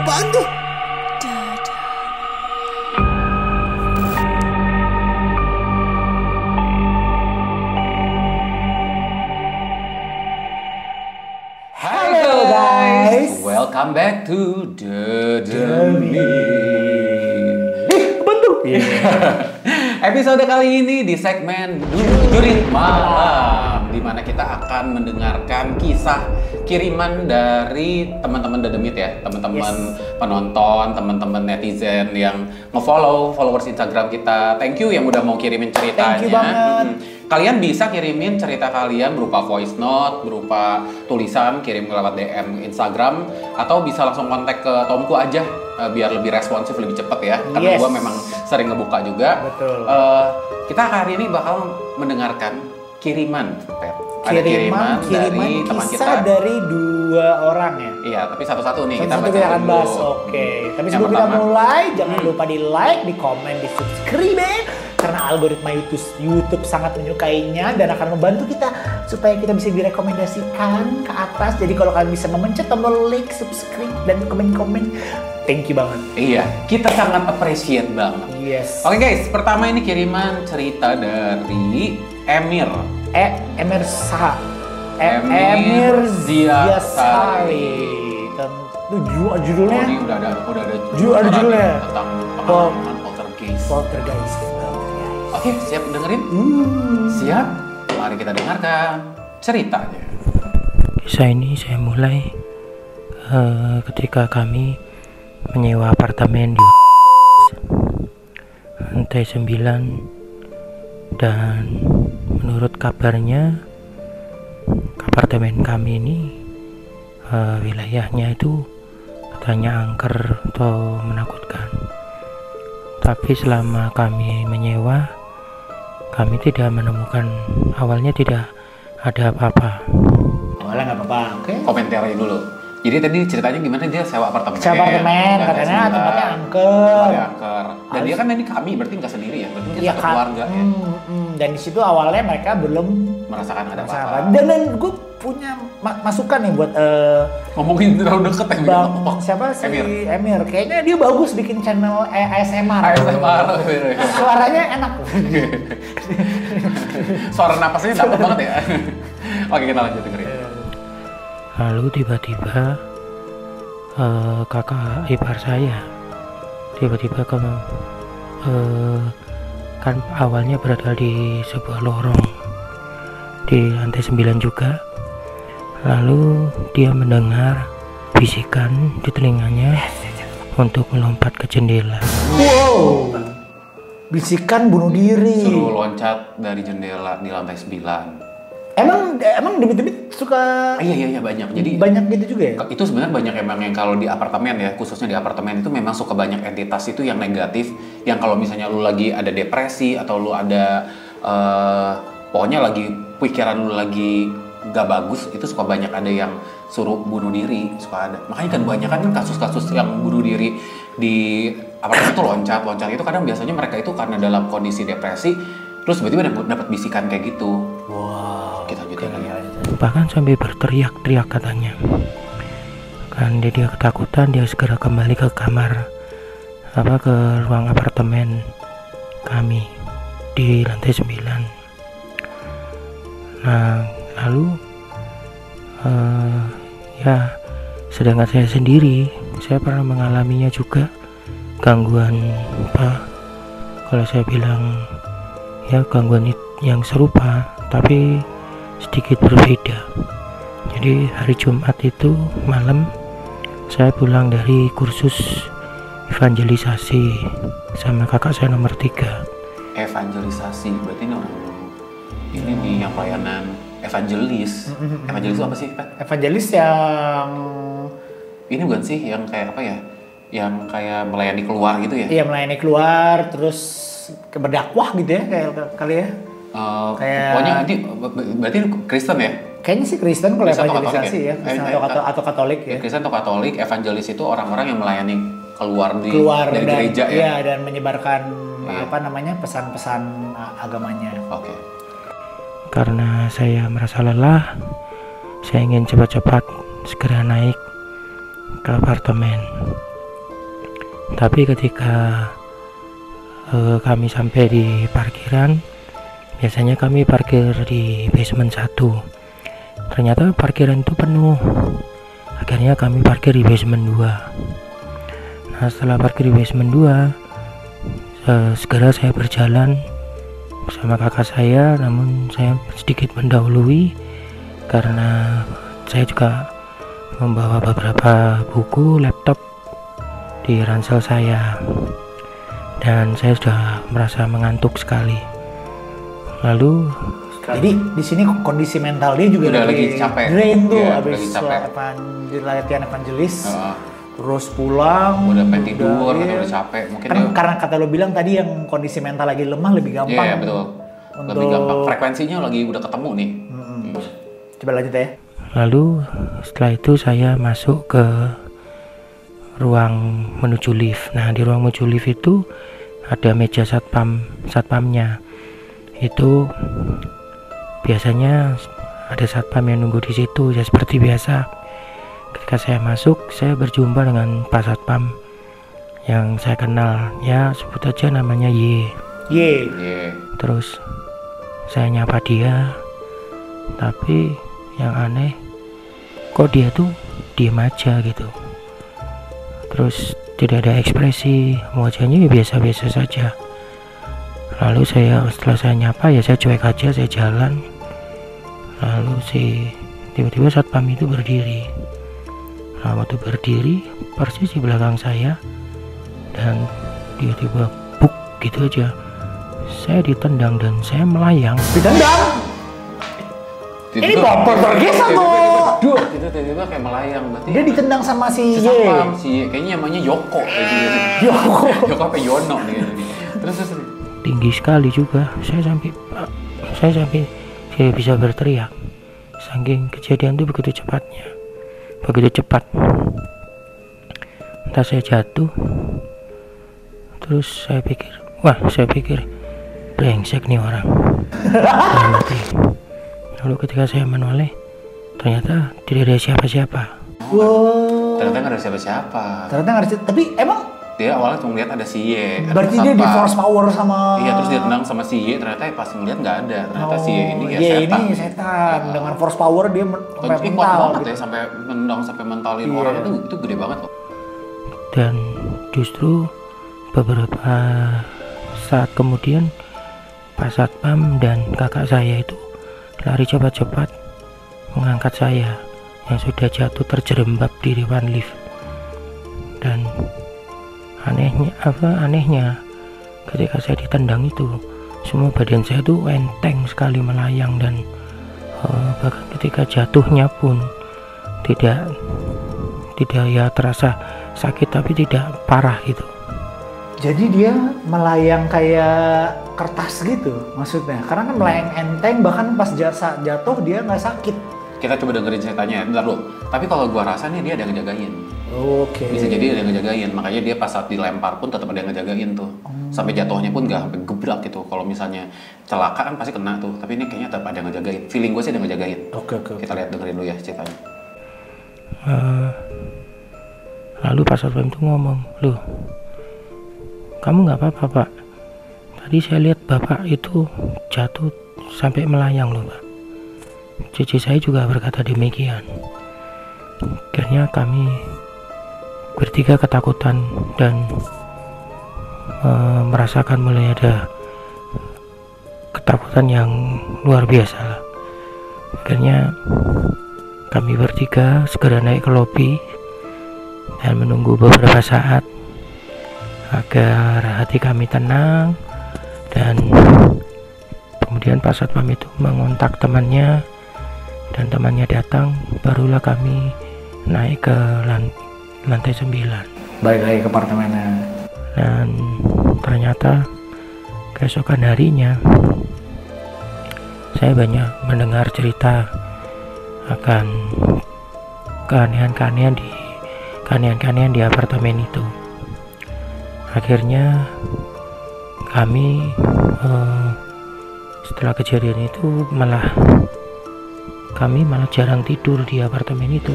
Apaan tuh? Hello guys, welcome back to Demi. Bentuk. Episode kali ini di segmen Duri Malam, di mana kita akan mendengarkan kisah kiriman dari teman-teman Dedemit ya, teman-teman penonton, teman-teman netizen yang nge-follow followers Instagram kita. Thank you yang udah mau kirimin ceritanya. Thank you banget. Kalian bisa kirimin cerita kalian berupa voice note, berupa tulisan, kirim lewat DM Instagram, atau bisa langsung kontak ke Tomku aja, biar lebih responsif, lebih cepet ya. Karena gue memang sering ngebuka juga. Betul. Kita hari ini bakal mendengarkan kiriman, Pep. Ada kiriman dari teman kita. Dari dua orang ya. Iya, tapi satu-satu nih kita Satu-satu baca kita akan dulu. bahas. Oke. Tapi Yang sebelum kita pertama. mulai, jangan lupa di like, di komen, di subscribe. Karena algoritma YouTube sangat menyukainya dan akan membantu kita supaya kita bisa direkomendasikan ke atas. Jadi kalau kalian bisa memencet tombol like, subscribe, dan komen-komen, thank you banget. Iya, kita sangat appreciate banget. Yes. Oke guys, pertama ini kiriman cerita dari Emir. Emir Saha. Emir Ziasari. Tentu judulnya. Ini udah ada judulnya. tentang pengalaman poltergeist. Poltergeist. Oke, siap dengerin? Siap? Mari kita dengarkan ceritanya. Kisah ini saya mulai ketika kami menyewa apartemen di lantai 9, dan menurut kabarnya apartemen kami ini wilayahnya itu katanya angker atau menakutkan. Tapi selama kami menyewa, kami tidak menemukan, awalnya tidak ada apa-apa. Awalnya nggak apa-apa, oke. Komentari dulu. Jadi tadi ceritanya gimana dia sewa apartemen? Sewa apartemen, Lantai katanya 9. tempatnya angker. Tempatnya angker. Dan dia kan ini kami, berarti nggak sendiri ya? Berarti dia satu keluarga ya? Dan di situ awalnya mereka belum Merasakan ada merasakan. apa-apa. Dan gue punya masukan nih buat Ngomongin terlalu deket ya? Bang siapa si Emir. Kayaknya dia bagus bikin channel ASMR. ASMR. Suaranya enak. Suara napasnya dapet banget ya? Oke, kita lanjut dengerin. Lalu tiba-tiba kakak ipar saya tiba-tiba kan awalnya berada di sebuah lorong di lantai 9 juga. Lalu dia mendengar bisikan di telinganya untuk melompat ke jendela. Wow. Bisikan bunuh diri. Suruh loncat dari jendela di lantai 9. Emang Demit suka Iya banyak. Jadi banyak gitu juga ya? itu sebenarnya banyak emang yang kalau di apartemen ya, khususnya di apartemen itu memang suka banyak entitas itu yang negatif, yang kalau misalnya lu lagi ada depresi atau lu ada pokoknya lagi pikiran lu lagi gak bagus, itu suka banyak ada yang suruh bunuh diri, suka ada. Makanya kan banyak kan kasus-kasus yang bunuh diri di apartemen itu loncat itu kadang biasanya mereka itu karena dalam kondisi depresi, terus tiba-tiba dapat bisikan kayak gitu. Wow. Kita lanjutin lagi. Bahkan sampai berteriak-teriak katanya. Kan dia ketakutan, dia segera kembali ke kamar, ke ruang apartemen kami di lantai 9. Nah, lalu sedangkan saya sendiri, saya pernah mengalaminya juga, gangguan kalau saya bilang ya gangguan yang serupa tapi sedikit berbeda. Jadi hari Jumat itu malam saya pulang dari kursus evangelisasi sama kakak saya nomor 3. Evangelisasi berarti ini orang ini nih yang pelayanan evangelis. Evangelis itu apa sih, Pak? Evangelis yang Ini bukan sih yang kayak apa ya? Yang kayak melayani keluar gitu ya? iya melayani keluar terus berdakwah gitu ya kayak kali ya. Kayak- Pokoknya nanti berarti Kristen ya? Kayaknya sih Kristen kalau Kristen atau evangelisasi Katolik ya, Kristen atau Katolik ya. Kristen atau Katolik, evangelis itu orang-orang yang melayani keluar dari dan, gereja ya? iya, dan menyebarkan Iya. pesan-pesan agamanya. Oke. Karena saya merasa lelah, saya ingin cepat-cepat segera naik ke apartemen. Tapi ketika kami sampai di parkiran, biasanya kami parkir di basement 1. Ternyata parkiran itu penuh. Akhirnya kami parkir di basement 2. Nah, setelah parkir di basement 2, segera saya berjalan bersama kakak saya, namun saya sedikit mendahului karena saya juga membawa beberapa buku, laptop di ransel saya, dan saya sudah merasa mengantuk sekali. Lalu jadi di sini kondisi mental dia juga udah lagi capek, drain tuh, iya, habis lagi capek. latihan evangelis, terus pulang udah pengen tidur atau iya. udah capek mungkin Kan dia, karena kata lo bilang tadi yang kondisi mental lagi lemah lebih gampang. iya betul, lebih gampang, frekuensinya lagi udah ketemu nih. Coba lanjut ya. Lalu setelah itu saya masuk ke ruang menuju lift. Nah, di ruang menuju lift itu ada meja satpamnya. Itu biasanya ada satpam yang nunggu di situ, ya seperti biasa. Ketika saya masuk, saya berjumpa dengan Pak Satpam yang saya kenal, ya sebut aja namanya Y. Yeah. Terus saya nyapa dia, tapi yang aneh kok dia tuh diem aja gitu, terus tidak ada ekspresi, wajahnya ya biasa-biasa saja. Lalu setelah saya nyapa ya saya cuek aja, saya jalan. Lalu tiba-tiba satpam itu berdiri. Nah, waktu berdiri persis di belakang saya, dan dia tiba buk gitu aja, saya ditendang dan saya melayang. Ditendang? Ini bumper tergesa tuh. Duh, itu tiba-tiba kayak melayang. Berarti Dia ditendang sama si Y. Kayaknya namanya Yoko kayak gitu. Yoko apa Yono nih kayaknya. Terus Tinggi sekali juga. Saya sampai saya bisa berteriak. Saking kejadian itu begitu cepatnya. Begitu cepat. Entah saya jatuh. Terus saya pikir brengsek nih orang. Lalu ketika saya menoleh, ternyata tidak ada siapa-siapa. Wow. ternyata nggak ada siapa-siapa. Ternyata nggak ada. Tapi emang Dia awalnya cuma lihat ada si Y. berarti dia di force power sama. Iya, terus dia tenang sama si Y. Ternyata pas ngeliat nggak ada. Ternyata si Y ini ya Y setan. ini setan. Dengan force power dia Tapi kuat banget ya, sampai menendang, sampai mentalin Iya. orang itu gede banget kok. Dan justru beberapa saat kemudian Pak Satpam dan kakak saya itu lari cepat-cepat mengangkat saya yang sudah jatuh terjerembab di depan lift. Dan anehnya ketika saya ditendang itu, semua badan saya tuh enteng sekali melayang, dan bahkan ketika jatuhnya pun tidak ya terasa sakit, tapi tidak parah gitu. Jadi dia melayang kayak kertas gitu maksudnya, karena kan melayang enteng, bahkan pas jatuh dia nggak sakit. Kita coba dengerin ceritanya, bentar dulu. Tapi kalau gua rasa nih dia ada yang ngejagain. Oke. Bisa jadi ada yang ngejagain, makanya dia pas saat dilempar pun tetap ada yang ngejagain tuh. Sampai jatuhnya pun nggak sampai gebrak gitu. Kalau misalnya celaka kan pasti kena tuh, tapi ini kayaknya tetap ada yang ngejagain. Feeling gue sih ada yang ngejagain. Oke. Kita lihat, dengerin dulu ya ceritanya. Lalu Pak Satpam itu ngomong, "Loh, kamu nggak apa-apa Pak? Tadi saya lihat Bapak itu jatuh sampai melayang loh Pak." Cici saya juga berkata demikian. Akhirnya kami bertiga ketakutan dan merasakan mulai ada ketakutan yang luar biasa lah. Akhirnya kami bertiga segera naik ke lobi dan menunggu beberapa saat agar hati kami tenang, dan kemudian Pak Satpam itu mengontak temannya dan temannya datang, barulah kami naik ke lantai 9. Balik lagi ke apartemennya. Dan ternyata keesokan harinya saya banyak mendengar cerita akan keanehan-keanehan di apartemen itu. Akhirnya kami setelah kejadian itu kami malah jarang tidur di apartemen itu.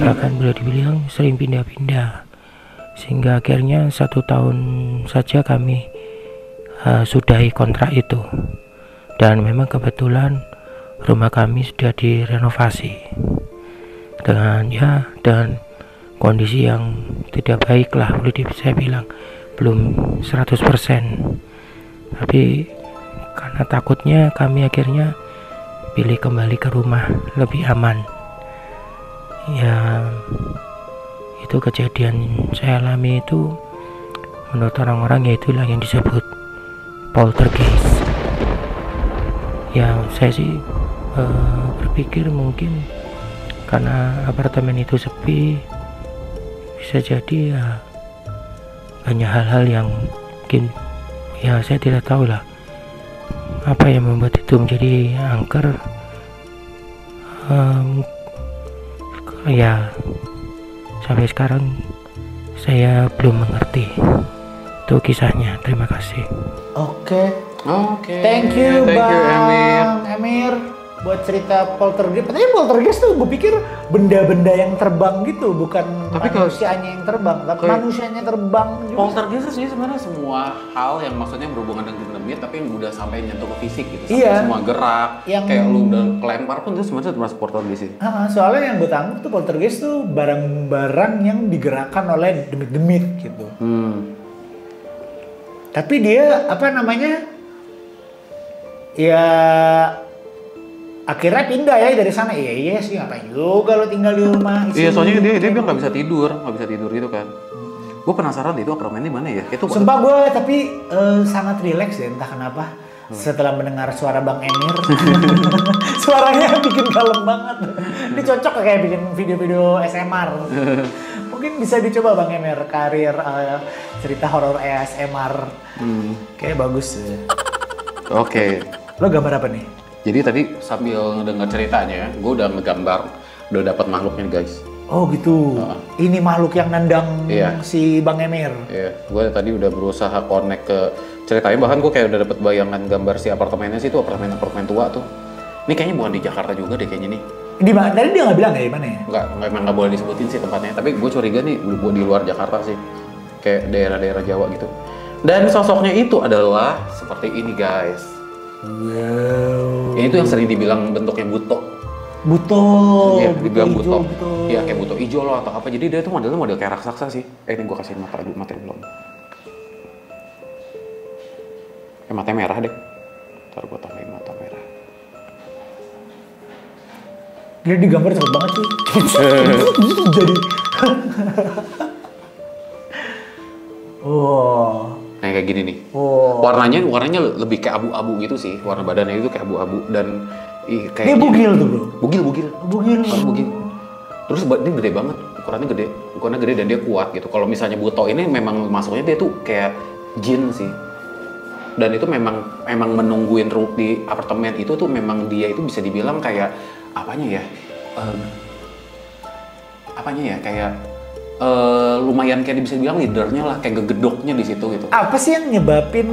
Bahkan boleh dibilang sering pindah-pindah. sehingga akhirnya 1 tahun saja kami sudahi kontrak itu. Dan memang kebetulan rumah kami sudah direnovasi dengan kondisi yang tidak baik lah, boleh saya bilang belum 100%. Tapi karena takutnya kami akhirnya pilih kembali ke rumah lebih aman. Ya, itu kejadian saya alami itu menurut orang-orang yaitulah yang disebut poltergeist. Ya, saya sih berpikir mungkin karena apartemen itu sepi, bisa jadi ya banyak hal-hal yang mungkin ya saya tidak tahu lah apa yang membuat itu menjadi angker. Ya sampai sekarang saya belum mengerti itu kisahnya. Terima kasih. Oke. Thank you Emir buat cerita poltergeist. Katanya poltergeist tuh gue pikir benda-benda yang terbang gitu, bukan Tapi manusianya yang terbang, tapi manusianya terbang juga. Poltergeist sih sebenarnya semua hal yang maksudnya berhubungan dengan demit tapi yang udah sampai nyentuh ke fisik gitu. Sampai Iya. semua gerak, Yang- kayak lu udah kelempar pun itu sebenarnya termasuk poltergeist sih. Soalnya yang gue tangkap tuh poltergeist tuh barang-barang yang digerakkan oleh demit-demit gitu. Tapi dia apa namanya? Ya akhirnya pindah ya dari sana. Iya sih, ngapain juga lo tinggal di rumah. Iya, soalnya dia bilang nggak bisa tidur gitu kan. Gue penasaran itu apartemen di mana ya? Itu Sumpah gue tapi sangat rileks ya, entah kenapa. Setelah mendengar suara Bang Emir, suaranya bikin kalem banget. Ini cocok kayak bikin video-video SMR. Mungkin bisa dicoba Bang Emir, karir cerita horor ASMR. Kayak bagus ya. Oke. Lo gambar apa nih? Jadi tadi sambil ngedenger ceritanya, gue udah ngegambar, udah dapat makhluknya guys. Oh gitu. Ini makhluk yang nendang Iya. si Bang Emir. Iya, gue tadi udah berusaha connect ke ceritanya, bahkan gue kayak udah dapet bayangan gambar si apartemennya sih, itu apartemen tua tuh. Ini kayaknya bukan di Jakarta juga deh kayaknya nih. Di mana? Tadi dia nggak bilang ya di mana ya? Emang nggak boleh disebutin sih tempatnya, tapi gue curiga nih di luar Jakarta sih, kayak daerah-daerah Jawa gitu. Dan sosoknya itu adalah seperti ini guys. Wow. Ini tuh yang sering dibilang bentuknya buto. Buto. Iya, dibilang buto. Buto. Iya, kayak buto hijau loh atau apa. Jadi dia tuh modelnya model kayak raksasa sih. Ini gue kasihin mata belum. Matanya merah deh. Ntar gue tambahin mata merah. Dia digambar cepet banget sih. Jadi. Wow. Nah kayak gini nih. Wow. Warnanya lebih kayak abu-abu gitu sih. Warna badannya itu kayak abu-abu dan kayak Dia bugil tuh bro. Bugil. Bugil. Bugil. Terus dia gede banget. Ukurannya gede dan dia kuat gitu. Kalau misalnya buto ini memang masuknya dia tuh kayak jin sih. Dan itu memang menungguin di apartemen itu tuh memang dia itu bisa dibilang kayak apanya ya? Kayak lumayan kayak bisa dibilang leadernya lah, kayak gegedoknya di situ gitu. Apa sih yang nyebabin?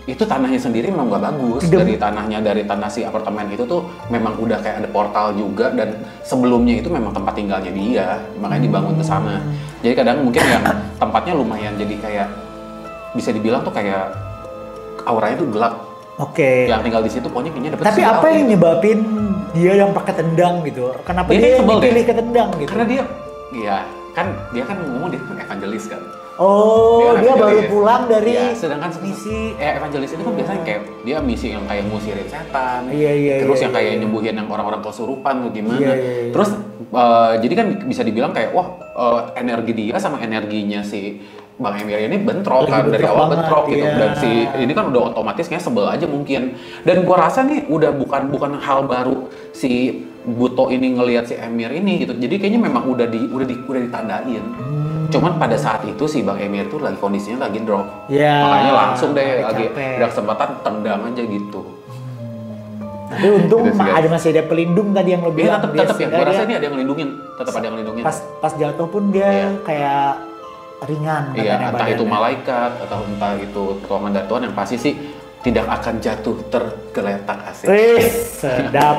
Itu tanahnya sendiri memang nggak bagus. Dari tanah si apartemen itu tuh memang udah kayak ada portal juga, dan sebelumnya itu memang tempat tinggalnya dia, makanya dibangun ke sana. Jadi kadang mungkin yang tempatnya lumayan jadi kayak bisa dibilang tuh kayak auranya tuh gelap. Oke. Yang tinggal di situ pokoknya kayaknya dapat. Tapi apa yang nyebabin dia yang pakai tendang gitu? Kenapa dia pilih ke tendang gitu? Karena dia kan ngomong dia kan evangelis kan. Oh, dia baru evangelis. pulang dari Ya, sedangkan misi. evangelis itu kan biasanya kayak dia misi yang kayak ngusirin setan. Iya, Terus iya, yang kayak iya. nyembuhin yang orang-orang kesurupan tuh gimana. Iya. Terus jadi kan bisa dibilang kayak wah energi dia sama energinya si Bang Emir ini bentrok Lagi kan, dari bentrok awal banget, bentrok gitu. iya. Dan si ini kan udah otomatis kayak sebel aja mungkin. Dan gua rasa nih udah bukan hal baru si Buto ini ngelihat si Emir ini gitu. Jadi kayaknya memang udah ditandain. Cuman pada saat itu si Bang Emir tuh lagi kondisinya lagi drop. Ya, Makanya langsung deh lagi capek. ada kesempatan tendang aja gitu. Tapi untung Gitu sih, guys. masih ada pelindung tadi yang lo Iya bilang. tetap ya. Gua Dia- rasa ini ada yang ngelindungin, tetap ada yang ngelindungin. Pas jatuh pun dia Iya. kayak ringan. Iya, katanya entah itu badannya. malaikat atau entah itu pertolongan dari Tuhan, yang pasti sih tidak akan jatuh tergeletak asik. Wih, sedap.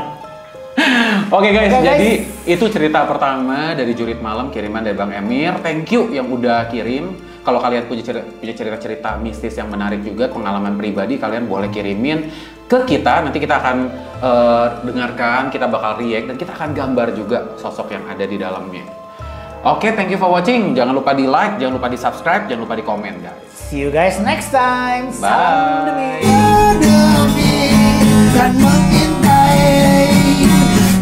Oke guys, Oke, guys. jadi itu cerita pertama dari Jurit Malam kiriman dari Bang Emir. Thank you yang udah kirim. Kalau kalian punya cerita-cerita mistis yang menarik juga, pengalaman pribadi, kalian boleh kirimin ke kita. Nanti kita akan dengarkan, kita bakal react, dan kita akan gambar juga sosok yang ada di dalamnya. Oke, thank you for watching. Jangan lupa di like, jangan lupa di subscribe, jangan lupa di komen guys. See you guys next time. Salam demi. Demi kan mengintai,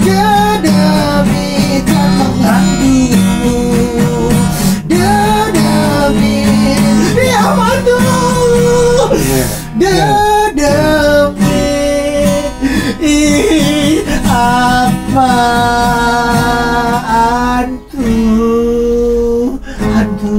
demi kan menghantu, demi dia mantu, demi apaan tuh hantu.